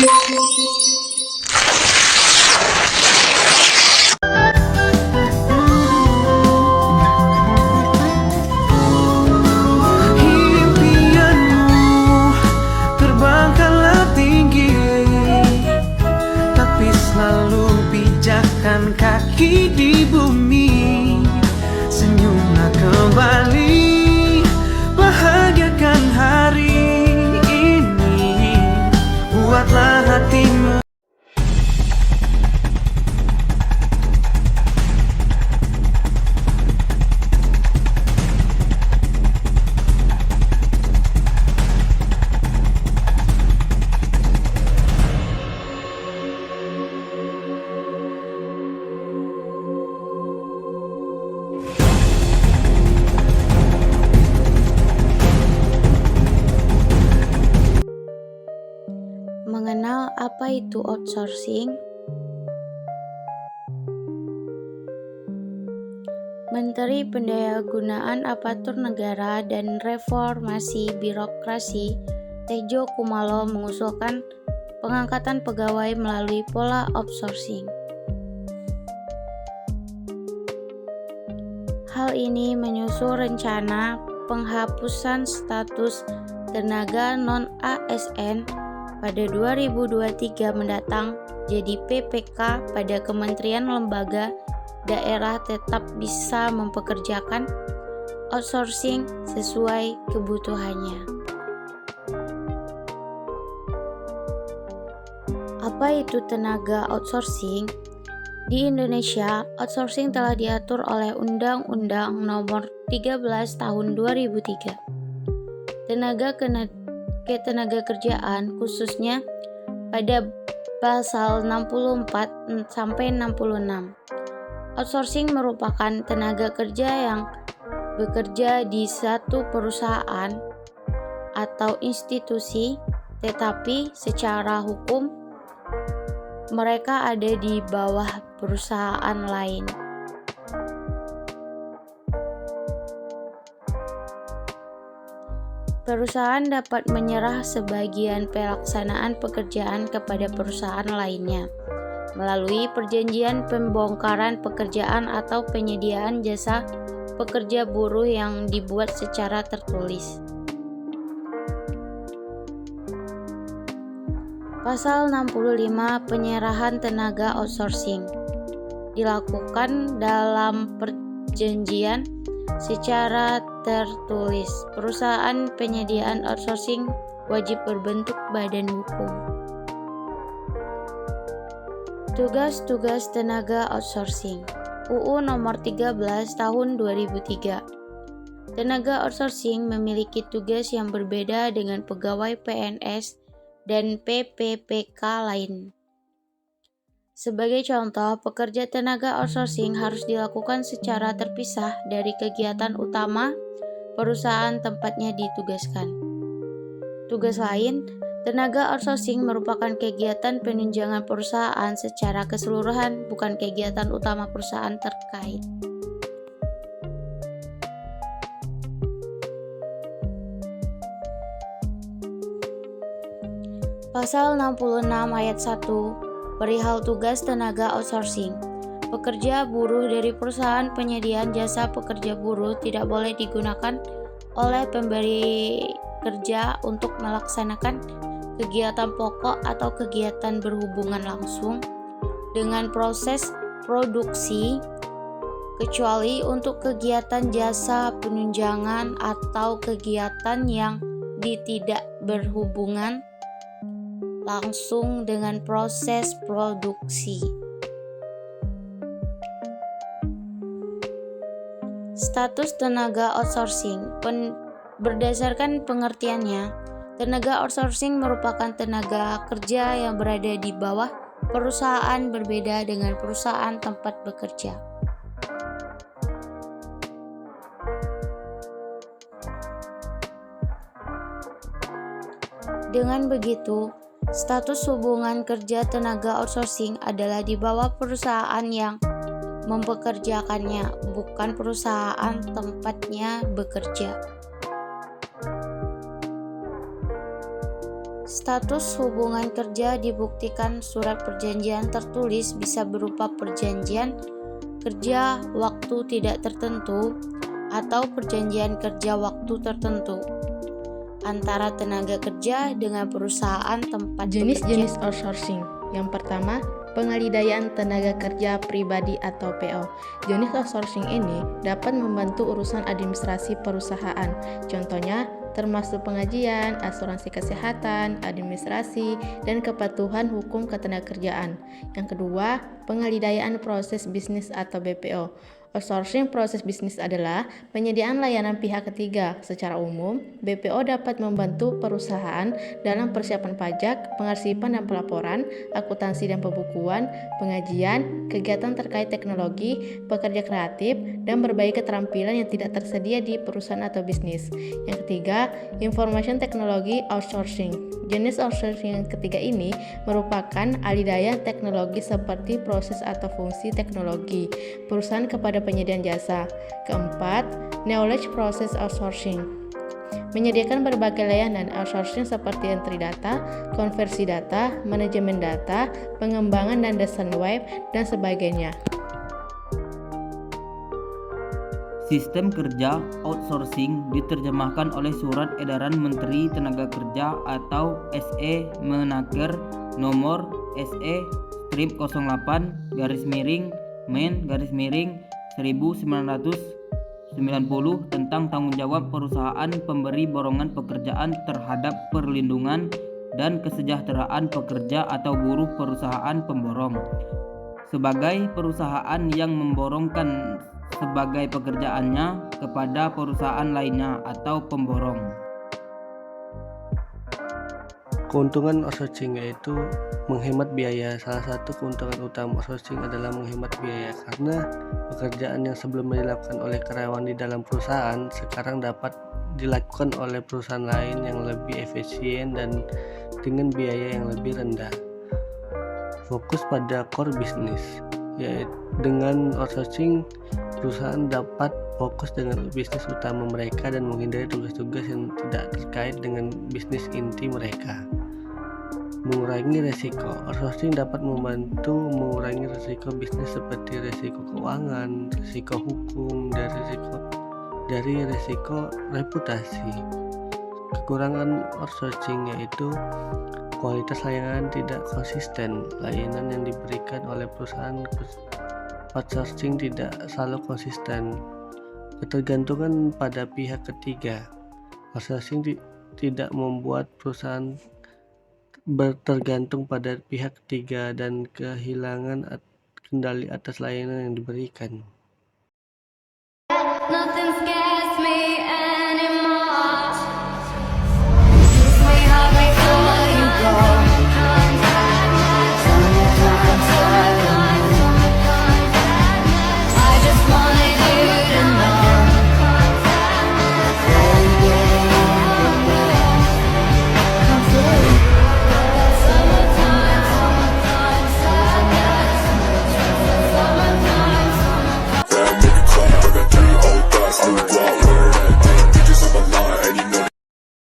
Impianmu terbangkanlah tinggi, tapi selalu pijakkan kaki di bumi. Senyumlah kembali, bahagiakan hari ini, buatlah hatimu. Mengenal apa itu outsourcing? Menteri Pendayagunaan Aparatur Negara dan Reformasi Birokrasi Tejo Kumalo mengusulkan pengangkatan pegawai melalui pola outsourcing. Hal ini menyusul rencana penghapusan status tenaga non-ASN pada 2023 mendatang, jadi PPK pada kementerian lembaga daerah tetap bisa mempekerjakan outsourcing sesuai kebutuhannya. Apa itu tenaga outsourcing? Di Indonesia, outsourcing telah diatur oleh Undang-Undang Nomor 13 Tahun 2003. Ketenaga kerjaan khususnya pada pasal 64 sampai 66. Outsourcing merupakan tenaga kerja yang bekerja di satu perusahaan atau institusi, tetapi secara hukum mereka ada di bawah perusahaan lain. Perusahaan dapat menyerah sebagian pelaksanaan pekerjaan kepada perusahaan lainnya melalui perjanjian pembongkaran pekerjaan atau penyediaan jasa pekerja buruh yang dibuat secara tertulis. Pasal 65 penyerahan tenaga outsourcing dilakukan dalam perjanjian secara tertulis. Perusahaan penyediaan outsourcing wajib berbentuk badan hukum. Tugas-tugas tenaga outsourcing. UU Nomor 13 Tahun 2003. Tenaga outsourcing memiliki tugas yang berbeda dengan pegawai PNS dan PPPK lain. Sebagai contoh, pekerja tenaga outsourcing harus dilakukan secara terpisah dari kegiatan utama perusahaan tempatnya ditugaskan. Tugas lain, tenaga outsourcing merupakan kegiatan penunjangan perusahaan secara keseluruhan, bukan kegiatan utama perusahaan terkait. Pasal 66 ayat 1 perihal tugas tenaga outsourcing. Pekerja buruh dari perusahaan penyediaan jasa pekerja buruh tidak boleh digunakan oleh pemberi kerja untuk melaksanakan kegiatan pokok atau kegiatan berhubungan langsung dengan proses produksi, kecuali untuk kegiatan jasa penunjangan atau kegiatan yang tidak berhubungan langsung dengan proses produksi. Status tenaga outsourcing. Berdasarkan pengertiannya, tenaga outsourcing merupakan tenaga kerja yang berada di bawah perusahaan berbeda dengan perusahaan tempat bekerja. Dengan begitu, status hubungan kerja tenaga outsourcing adalah di bawah perusahaan yang mempekerjakannya, bukan perusahaan tempatnya bekerja. Status hubungan kerja dibuktikan surat perjanjian tertulis bisa berupa perjanjian kerja waktu tidak tertentu atau perjanjian kerja waktu tertentu antara tenaga kerja dengan perusahaan tempat Jenis-jenis outsourcing. Yang pertama, pengalidayaan tenaga kerja pribadi atau PO. Jenis outsourcing ini dapat membantu urusan administrasi perusahaan. Contohnya, termasuk pengajian, asuransi kesehatan, administrasi, dan kepatuhan hukum ketenagakerjaan. Yang kedua, pengalidayaan proses bisnis atau BPO. Outsourcing proses bisnis adalah penyediaan layanan pihak ketiga. Secara umum, BPO dapat membantu perusahaan dalam persiapan pajak, pengarsipan dan pelaporan, akuntansi dan pembukuan, pengajian, kegiatan terkait teknologi, pekerja kreatif, dan berbagai keterampilan yang tidak tersedia di perusahaan atau bisnis. Yang ketiga, information technology outsourcing. Jenis outsourcing yang ketiga ini merupakan alih daya teknologi seperti proses atau fungsi teknologi perusahaan kepada penyediaan jasa. Keempat, knowledge process outsourcing. Menyediakan berbagai layanan outsourcing seperti entry data, konversi data, manajemen data, pengembangan dan desain web, dan sebagainya. Sistem kerja outsourcing diterjemahkan oleh Surat Edaran Menteri Tenaga Kerja atau SE Menaker nomor SE/Men/1990 tentang tanggung jawab perusahaan pemberi borongan pekerjaan terhadap perlindungan dan kesejahteraan pekerja atau buruh perusahaan pemborong. Sebagai perusahaan yang memborongkan sebagai pekerjaannya kepada perusahaan lainnya atau pemborong. Keuntungan outsourcing yaitu menghemat biaya. Salah satu keuntungan utama outsourcing adalah menghemat biaya karena pekerjaan yang sebelumnya dilakukan oleh karyawan di dalam perusahaan sekarang dapat dilakukan oleh perusahaan lain yang lebih efisien dan dengan biaya yang lebih rendah. Fokus pada core business, yaitu dengan outsourcing perusahaan dapat fokus dengan bisnis utama mereka dan menghindari tugas-tugas yang tidak terkait dengan bisnis inti mereka. Mengurangi resiko. Outsourcing dapat membantu mengurangi resiko bisnis seperti resiko keuangan, resiko hukum, dan resiko reputasi. Kekurangan outsourcing yaitu kualitas layanan tidak konsisten. Layanan yang diberikan oleh perusahaan outsourcing tidak selalu konsisten. Ketergantungan pada pihak ketiga. Outsourcing tidak membuat perusahaan bertergantung pada pihak ketiga dan kehilangan kendali atas layanan yang diberikan. Nothing scares me.